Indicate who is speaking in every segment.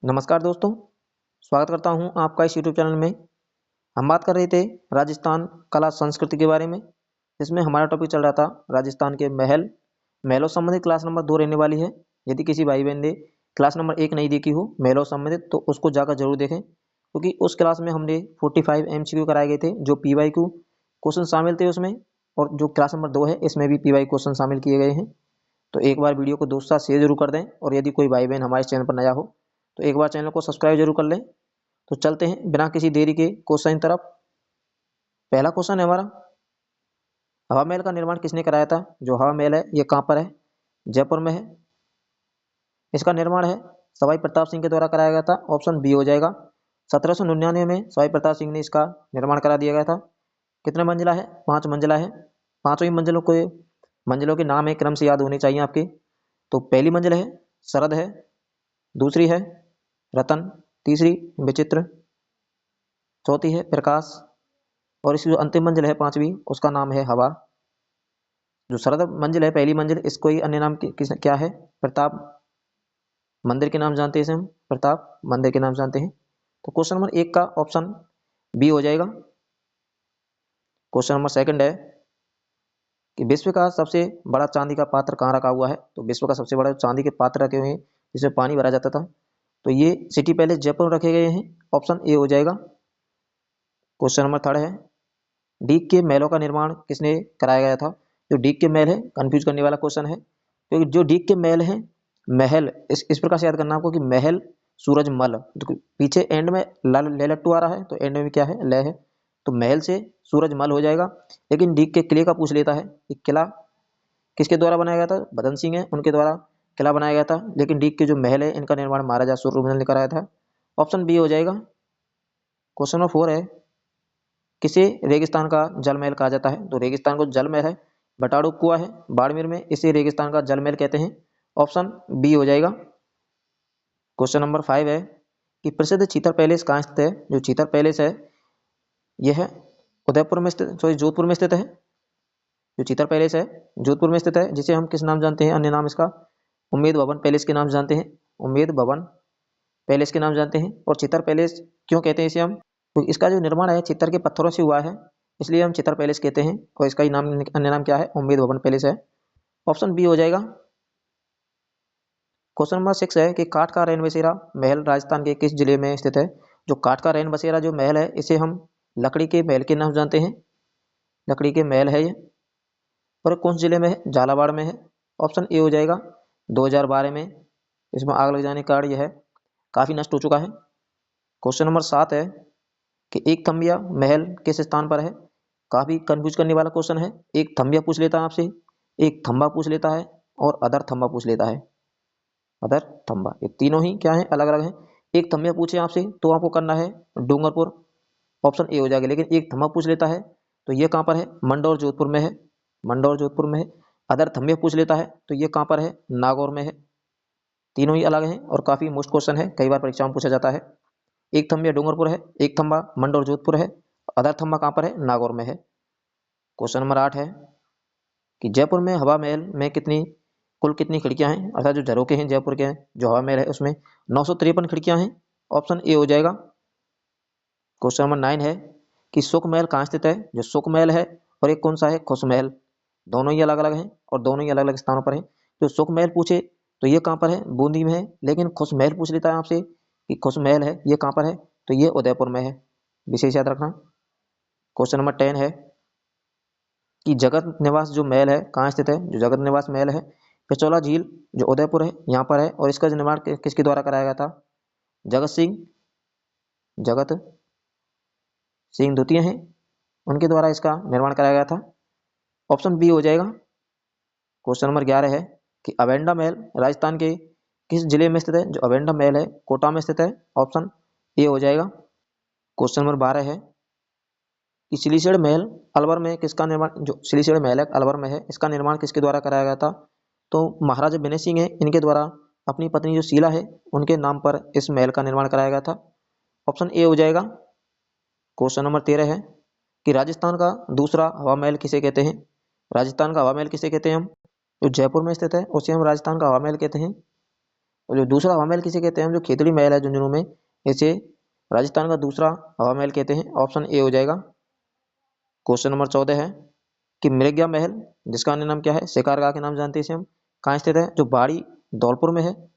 Speaker 1: नमस्कार दोस्तों, स्वागत करता हूं आपका इस यूट्यूब चैनल में। हम बात कर रहे थे राजस्थान कला संस्कृति के बारे में। इसमें हमारा टॉपिक चल रहा था राजस्थान के महलों संबंधित क्लास नंबर 2 रहने वाली है। यदि किसी भाई बहन ने क्लास नंबर 1 नहीं देखी हो महलों संबंधित, तो उसको जाकर जरूर देखें, क्योंकि उस क्लास में हमने 45 MCQ कराए गए थे, जो PYQ क्वेश्चन शामिल थे उसमें। और जो क्लास नंबर 2 है, इसमें भी PY क्वेश्चन शामिल किए गए हैं। तो एक बार वीडियो को दोस्तों साथ शेयर जरूर कर दें, और यदि कोई भाई बहन हमारे चैनल पर नया हो तो एक बार चैनल को सब्सक्राइब जरूर कर लें। तो चलते हैं बिना किसी देरी के क्वेश्चन की तरफ। पहला क्वेश्चन है हमारा, हवा महल का निर्माण किसने कराया था? जो हवा महल है ये कहाँ पर है? जयपुर में है। इसका निर्माण है सवाई प्रताप सिंह के द्वारा कराया गया था। ऑप्शन बी हो जाएगा। 1799 में सवाई प्रताप सिंह ने इसका निर्माण करा दिया गया था। कितने मंजिला है? 5 मंजिला है। पांचों ही मंजिलों के नाम है क्रम से याद होने चाहिए आपके। तो पहली मंजिल है शरद है, दूसरी है रतन, तीसरी विचित्र, चौथी है प्रकाश, और इसकी जो अंतिम मंजिल है पांचवी, उसका नाम है हवा। जो शरद मंजिल है पहली मंजिल, इसको ही अन्य नाम क्या है? प्रताप मंदिर के नाम जानते हैं इसे हम, प्रताप मंदिर के नाम जानते हैं। तो क्वेश्चन नंबर 1 का ऑप्शन बी हो जाएगा। क्वेश्चन नंबर 2 है कि विश्व का सबसे बड़ा चांदी का पात्र कहाँ रखा हुआ है? तो विश्व का सबसे बड़ा चांदी के पात्र रखे हुए हैं जिसमें पानी भरा जाता था, तो ये सिटी पैलेस जयपुर रखे गए हैं। ऑप्शन ए हो जाएगा। क्वेश्चन नंबर 3 है, डीक के महलों का निर्माण किसने कराया गया था? जो डीक के महल है, कंफ्यूज करने वाला क्वेश्चन है, क्योंकि जो डीक के महल है, महल इस प्रकार से याद करना आपको कि महल सूरजमल, तो पीछे एंड में ले लट्टू आ रहा है, तो एंड में क्या है? ले है। तो महल से सूरजमल हो जाएगा। लेकिन डीक के किले का पूछ लेता है कि किला किसके द्वारा बनाया गया था? भदन सिंह है, उनके द्वारा किला बनाया गया था। लेकिन डीक के जो महल है, इनका निर्माण महाराजा सूरजमल ने कराया था। ऑप्शन बी हो जाएगा। क्वेश्चन नंबर 4 है, किसे रेगिस्तान का जल महल कहा जाता है? तो रेगिस्तान को जल महल है, बटाड़ू कुआ है बाड़मेर में, इसे रेगिस्तान का जल महल कहते हैं। ऑप्शन बी हो जाएगा। क्वेश्चन नंबर 5 है कि प्रसिद्ध चीतर पैलेस कहाँ स्थित है? जो चीतर पैलेस है यह है उदयपुर में स्थित, सॉरी जोधपुर में स्थित है। जो चीतर पैलेस है जोधपुर में स्थित है, जिसे हम किस नाम जानते हैं? अन्य नाम इसका उम्मेद भवन पैलेस के नाम जानते हैं। उम्मेद भवन पैलेस के नाम जानते हैं। और चित्तर पैलेस क्यों कहते हैं इसे हम? तो इसका जो निर्माण है चित्तर के पत्थरों से हुआ है, इसलिए हम चित्तर पैलेस कहते हैं। और इसका ही नाम, अन्य नाम क्या है? उम्मेद भवन पैलेस है। ऑप्शन बी हो जाएगा। क्वेश्चन नंबर 6 है कि काठ का रैन बसेरा महल राजस्थान के किस जिले में स्थित है? जो काठ का रैन बसेरा जो महल है, इसे हम लकड़ी के महल के नाम जानते हैं। लकड़ी के महल है ये। और कौन से जिले में है? झालावाड़ में है। ऑप्शन ए हो जाएगा। 2012 में इसमें आग लग जाने के कारण यह काफी नष्ट हो चुका है। क्वेश्चन नंबर 7 है कि एक थम्बिया महल किस स्थान पर है? काफी कंफ्यूज करने वाला क्वेश्चन है। एक थम्बिया पूछ लेता है आपसे, एक थम्बा पूछ लेता है, और अदर थम्बा पूछ लेता है। अदर थम्बा, ये तीनों ही क्या है? अलग अलग है। एक थम्बिया पूछे आपसे तो आपको करना है डूंगरपुर, ऑप्शन ए हो जाएगा। लेकिन एक थम्बा पूछ लेता है तो ये कहाँ पर है? मंडौर जोधपुर में है। मंडौर जोधपुर में है। अदर थम्बिया पूछ लेता है तो ये कहाँ पर है? नागौर में है। तीनों ही अलग हैं और काफी मोस्ट क्वेश्चन है, कई बार परीक्षा में पूछा जाता है। एक थम्बा डूंगरपुर है, एक थम्बा मंडौर जोधपुर है, अदर थम्बा कहाँ पर है? नागौर में है। क्वेश्चन नंबर 8 है कि जयपुर में हवा महल में कुल कितनी खिड़कियां हैं? अर्थात जो झरोखे हैं जयपुर के हैं, जो हवा महल है उसमें 953 खिड़कियां हैं। ऑप्शन ए हो जाएगा। क्वेश्चन नंबर 9 है कि सुख महल कहाँ स्थित है? जो सुख महल है और एक कौन सा है? खुश महल। दोनों ही अलग अलग हैं और दोनों ही अलग अलग स्थानों पर हैं। जो सुख महल पूछे तो ये कहाँ पर है? बूंदी में है। लेकिन खुश महल पूछ लेता है आपसे कि खुश महल है ये कहाँ पर है? तो ये उदयपुर में है। विशेष याद रखना। क्वेश्चन नंबर 10 है कि जगत निवास जो महल है कहाँ स्थित है? जो जगत निवास महल है पिछोला झील जो उदयपुर है यहाँ पर है। और इसका निर्माण किसके द्वारा कराया गया था? जगत सिंह द्वितीय हैं, उनके द्वारा इसका निर्माण कराया गया था। ऑप्शन बी हो जाएगा। क्वेश्चन नंबर 11 है कि अवेंडा महल राजस्थान के किस जिले में स्थित है? जो अवेंडा महल है कोटा में स्थित है। ऑप्शन ए हो जाएगा। क्वेश्चन नंबर 12 है कि सिलीसेड़ महल अलवर में किसका निर्माण, जो सिलीसेड़ महल है अलवर में है, इसका निर्माण किसके द्वारा कराया गया था? तो महाराजा विनय सिंह है, इनके द्वारा अपनी पत्नी जो शीला है उनके नाम पर इस महल का निर्माण कराया गया था। ऑप्शन ए हो जाएगा। क्वेश्चन नंबर 13 है कि राजस्थान का दूसरा हवा महल किसे कहते हैं? राजस्थान का हवा महल किसे कहते हैं हम? जो जयपुर में स्थित है उसे हम राजस्थान का हवा महल कहते हैं। और जो दूसरा हवा महल किसे कहते हैं, जो खेतड़ी महल है झुंझुनू में, इसे राजस्थान का दूसरा हवा महल कहते हैं। ऑप्शन ए हो जाएगा। क्वेश्चन नंबर 14 है कि मृग्या महल, जिसका अन्य नाम क्या है, शिकारगाह के नाम जानते हैं इसे हम, कहाँ स्थित है, जो बाड़ी धौलपुर में है,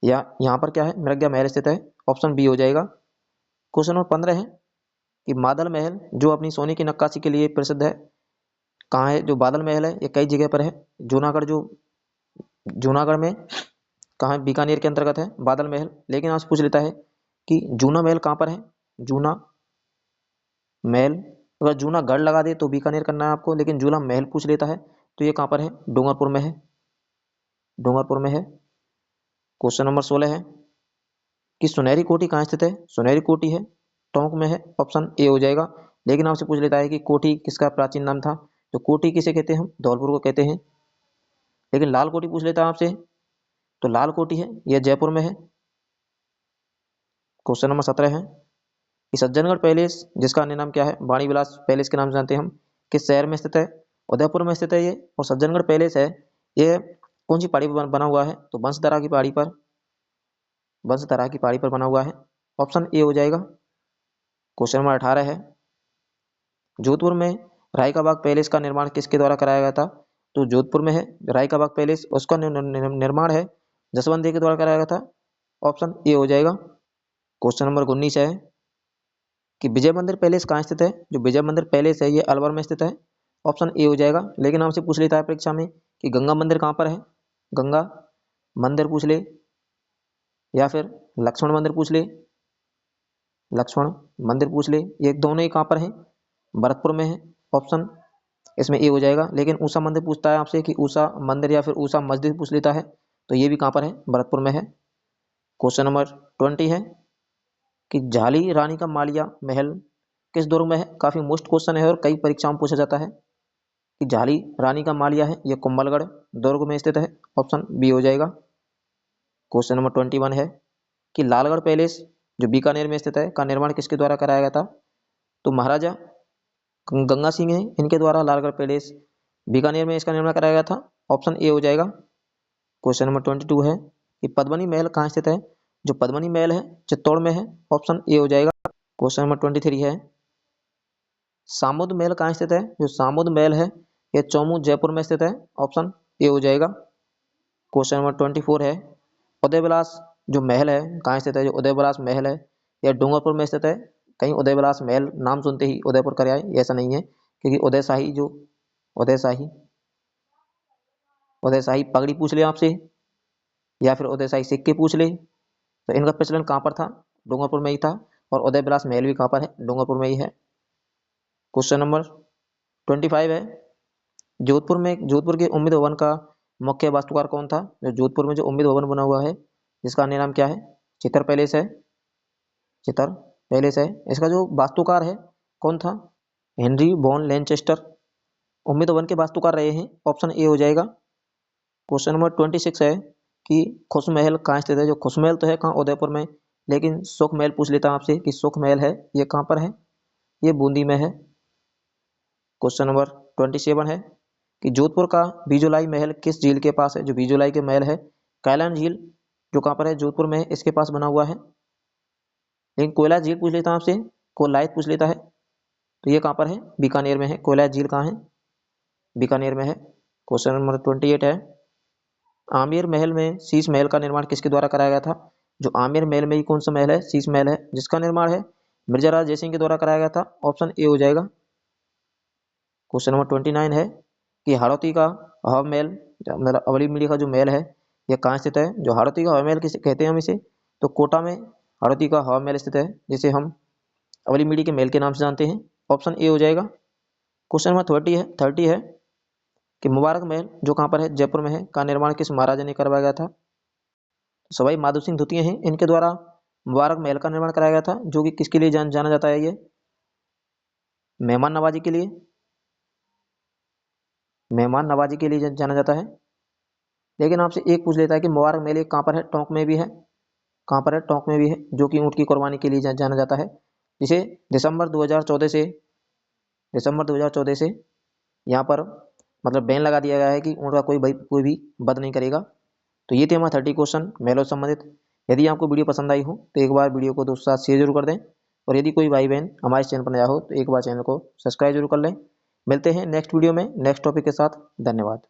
Speaker 1: या यहाँ पर क्या है, मृग्या महल स्थित है। ऑप्शन बी हो जाएगा। क्वेश्चन नंबर 15 है कि बादल महल, जो अपनी सोने की नक्काशी के लिए प्रसिद्ध है, कहाँ है, जो बादल महल है ये कई जगह पर है। जूनागढ़ में कहाँ है, बीकानेर के अंतर्गत है बादल महल। लेकिन आपसे पूछ लेता है कि जूना महल कहाँ पर है, जूना महल, अगर जूना गढ़ लगा दे तो बीकानेर करना है आपको, लेकिन जूना महल पूछ लेता है तो ये कहाँ पर है, डूंगरपुर में है, डूंगरपुर में है। क्वेश्चन नंबर 16 है कि सुनहरी कोठी कहाँ स्थित है, सुनहरी कोठी है टोंक में है। ऑप्शन ए हो जाएगा। लेकिन आपसे पूछ लेता है कि कोठी किसका प्राचीन नाम था, तो कोठी किसे कहते हैं, हम धौलपुर को कहते हैं। लेकिन लाल कोठी पूछ लेता है आपसे, तो लाल कोठी है यह जयपुर में है। क्वेश्चन नंबर 17 है कि सज्जनगढ़ पैलेस, जिसका अन्य नाम क्या है, वाणी विलास पैलेस के नाम से जानते हैं हम, किस शहर में स्थित है, उदयपुर में स्थित है ये। और सज्जनगढ़ पैलेस है ये कौन सी पहाड़ी पर बना हुआ है, तो बंसदरा की पहाड़ी पर, बंसदरा की पहाड़ी पर बना हुआ है। ऑप्शन ए हो जाएगा। क्वेश्चन नंबर 18 है जोधपुर में राय का बाग पैलेस का निर्माण किसके द्वारा कराया गया था, तो जोधपुर में है राय का बाग पैलेस, उसका निर्माण है जसवंत देव के द्वारा कराया गया था। ऑप्शन ए हो जाएगा। क्वेश्चन नंबर 19 है कि विजय मंदिर पैलेस कहाँ स्थित है, जो विजय मंदिर पैलेस है ये अलवर में स्थित है। ऑप्शन ए हो जाएगा। लेकिन आपसे पूछ लेता है परीक्षा में कि गंगा मंदिर कहाँ पर है, गंगा मंदिर पूछ ले, या फिर लक्ष्मण मंदिर पूछ ले, लक्ष्मण मंदिर पूछ ले, ये दोनों ही कहाँ पर है, भरतपुर में है। ऑप्शन इसमें ए हो जाएगा। लेकिन ऊषा मंदिर पूछता है आपसे कि ऊषा मंदिर या फिर ऊषा मस्जिद पूछ लेता है, तो ये भी कहाँ पर है, भरतपुर में है। क्वेश्चन नंबर 20 है कि झाली रानी का मालिया महल किस दुर्ग में है, काफी मोस्ट क्वेश्चन है और कई परीक्षाओं में पूछा जाता है कि झाली रानी का मालिया है ये कुंभलगढ़ दुर्ग में स्थित है। ऑप्शन बी हो जाएगा। क्वेश्चन नंबर 21 है कि लालगढ़ पैलेस, जो बीकानेर में स्थित है, का निर्माण किसके द्वारा कराया गया था, तो महाराजा गंगा सिंह है इनके द्वारा लालगढ़ पैलेस बीकानेर में इसका निर्माण कराया गया था। ऑप्शन ए हो जाएगा। क्वेश्चन नंबर 22 है कि पद्मनी महल कहाँ स्थित है, जो पद्मनी महल है चित्तौड़ में है। ऑप्शन ए हो जाएगा। क्वेश्चन नंबर 23 है सामुद महल कहाँ स्थित है, जो सामुद महल है यह चौमू जयपुर में स्थित है। ऑप्शन ए हो जाएगा। क्वेश्चन नंबर 24 है उदयविलास जो महल है कहाँ स्थित है, जो उदयविलास महल है यह डूंगरपुर में स्थित है। कहीं उदयविलास महल नाम सुनते ही उदयपुर कर आए, ऐसा नहीं है, क्योंकि उदय शाही उदय शाही पगड़ी पूछ ले आपसे, या फिर उदय शाही सिक्के पूछ ले, तो इनका प्रचलन कहाँ पर था, डूंगरपुर में ही था। और उदयविलास महल भी कहाँ पर है, डूंगरपुर में ही है। क्वेश्चन नंबर 25 है जोधपुर के उम्मीद भवन का मुख्य वास्तुकार कौन था, जो जोधपुर में जो उम्मीद भवन बना हुआ है जिसका अन्य नाम क्या है, चितर पैलेस है, चितर पैलेस है। इसका जो वास्तुकार है कौन था, हेनरी वॉन लैनचेस्टर उम्मीद भवन के वास्तुकार रहे हैं। ऑप्शन ए हो जाएगा। क्वेश्चन नंबर 26 है कि खुश महल कहाँ स्थित है, जो खुश महल तो है कहाँ, उदयपुर में, लेकिन सुख महल पूछ लेता हूँ आपसे कि सुख महल है ये कहाँ पर है, ये बूंदी में है। क्वेश्चन नंबर 27 है कि जोधपुर का बीजोलाई महल किस झील के पास है, जो बीजोलाई के महल है कैलान झील जो कहाँ पर है, जोधपुर में है, इसके पास बना हुआ है। लेकिन कोयला झील पूछ लेता हूँ आपसे, कोलायत पूछ लेता है, तो ये कहाँ पर है, बीकानेर में है। कोयला झील कहाँ है, बीकानेर में है। क्वेश्चन नंबर 28 है आमेर महल में शीश महल का निर्माण किसके द्वारा कराया गया था, जो आमेर महल में ही कौन सा महल है, शीश महल है, जिसका निर्माण है मिर्जा राज जयसिंह के द्वारा कराया गया था। ऑप्शन ए हो जाएगा। क्वेश्चन नंबर 29 है कि हाड़ौती का हवा महल, मतलब अवली मीडिया का जो महल है यह कहाँ स्थित है, जो हाड़ौती का हवा महल किसे कहते हैं हम इसे, तो कोटा में हाड़ौती का हवा महल स्थित है, जिसे हम अवली मीडिया के महल के नाम से जानते हैं। ऑप्शन ए हो जाएगा। क्वेश्चन नंबर 30 है कि मुबारक महल जो कहाँ पर है, जयपुर में है, का निर्माण किस महाराजा ने करवाया गया था, सवाई माधो सिंह द्वितीय हैं इनके द्वारा मुबारक महल का निर्माण कराया गया था, जो कि किसके लिए जाना जाता है, ये मेहमान नवाजी के लिए, मेहमान नवाजी के लिए जाना जाता है। लेकिन आपसे एक पूछ लेता है कि मुबारक महल कहाँ पर है, टोंक में भी है, कहाँ पर है, टोंक में भी है, जो कि ऊँट की कुर्बानी के लिए जाना जाता है, जिसे दिसंबर 2014 से यहाँ पर मतलब बैन लगा दिया गया है कि ऊँट का कोई भी वध नहीं करेगा। तो ये थे हमारे 30 क्वेश्चन महलों से संबंधित। यदि आपको वीडियो पसंद आई हो तो एक बार वीडियो को दोस्तों के साथ शेयर जरूर कर दें, और यदि कोई भाई बहन हमारे चैनल पर नया हो तो एक बार चैनल को सब्सक्राइब जरूर कर लें। मिलते हैं नेक्स्ट वीडियो में नेक्स्ट टॉपिक के साथ। धन्यवाद।